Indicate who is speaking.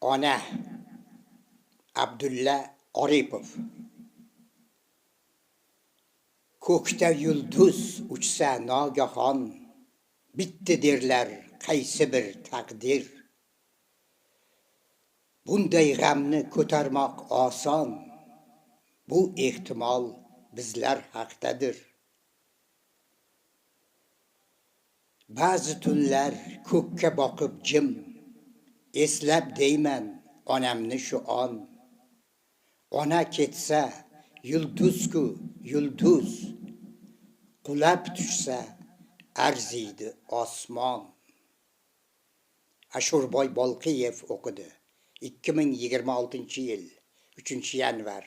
Speaker 1: Ona Abdulla Oripov. Ko'kda yulduz uchsa nogahon, bitti derlar qaysi bir taqdir. Bunday g'amni ko'tarmoq oson, bu ehtimol bizlar haqdadir. Ba'zi tunlar ko'kka boqib jim, eslab deyman onamni shu on. Ona ketsa yulduz-ku yulduz, qulab tushsa arziydi osmon. Ashurboy Bolqiyev o'qidi. 2026-yil 3-yanvar